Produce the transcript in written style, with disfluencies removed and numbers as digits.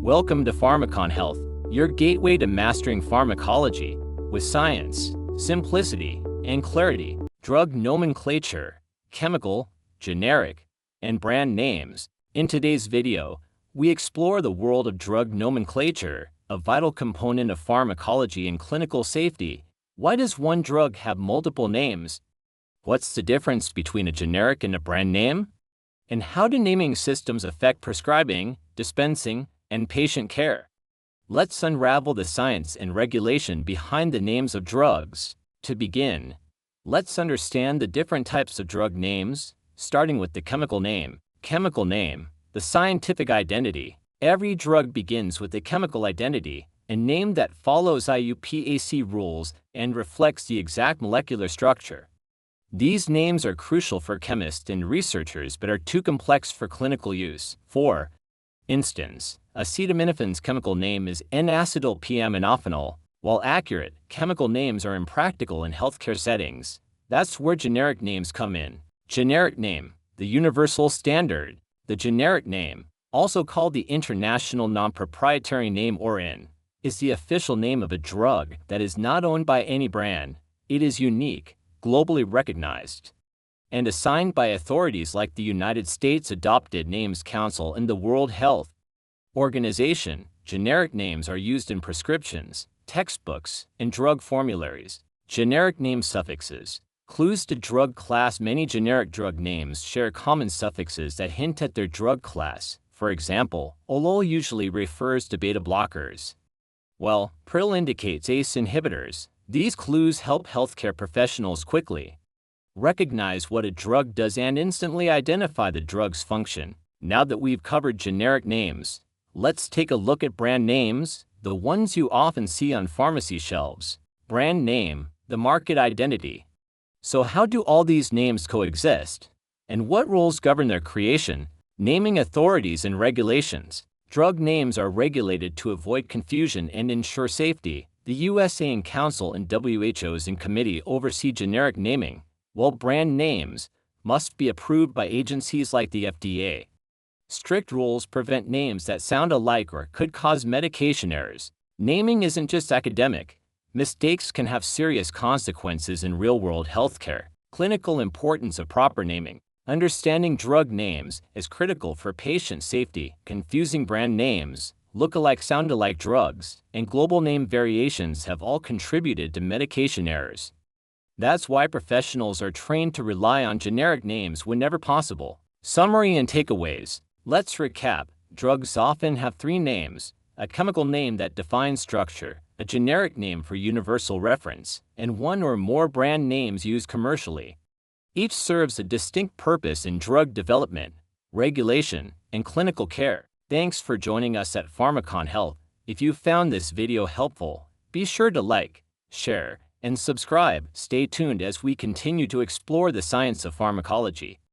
Welcome to PharmaconHealth, your gateway to mastering pharmacology with science, simplicity, and clarity. Drug nomenclature, chemical, generic, and brand names. In today's video, we explore the world of drug nomenclature, a vital component of pharmacology and clinical safety. Why does one drug have multiple names? What's the difference between a generic and a brand name? And how do naming systems affect prescribing, dispensing, and patient care? Let's unravel the science and regulation behind the names of drugs. To begin, let's understand the different types of drug names, starting with the chemical name. Chemical name, the scientific identity. Every drug begins with a chemical identity, a name that follows IUPAC rules and reflects the exact molecular structure. These names are crucial for chemists and researchers but are too complex for clinical use. For instance, acetaminophen's chemical name is N-acetyl-P-aminophenol. While accurate, chemical names are impractical in healthcare settings. That's where generic names come in. Generic name, the universal standard. The generic name, also called the International Non-Proprietary Name or INN, is the official name of a drug that is not owned by any brand. It is unique, globally recognized, and assigned by authorities like the United States Adopted Names Council and the World Health Organization. Generic names are used in prescriptions, textbooks, and drug formularies. Generic name suffixes, clues to drug class. Many generic drug names share common suffixes that hint at their drug class. For example, Olol usually refers to beta blockers, while Pril indicates ACE inhibitors. These clues help healthcare professionals quickly recognize what a drug does and instantly identify the drug's function. Now that we've covered generic names, let's take a look at brand names, the ones you often see on pharmacy shelves. Brand name, the market identity. So how do all these names coexist? And what rules govern their creation? Naming authorities and regulations. Drug names are regulated to avoid confusion and ensure safety. The USA and Council and WHO's in committee oversee generic naming, while brand names must be approved by agencies like the FDA. Strict rules prevent names that sound alike or could cause medication errors. Naming isn't just academic. Mistakes can have serious consequences in real-world healthcare. Clinical importance of proper naming. Understanding drug names is critical for patient safety. Confusing brand names, look-alike sound-alike drugs, and global name variations have all contributed to medication errors. That's why professionals are trained to rely on generic names whenever possible. Summary and takeaways. Let's recap. Drugs often have three names: a chemical name that defines structure, a generic name for universal reference, and one or more brand names used commercially. Each serves a distinct purpose in drug development, regulation, and clinical care. Thanks for joining us at PharmaconHealth. If you found this video helpful, be sure to like, share, and subscribe. Stay tuned as we continue to explore the science of pharmacology.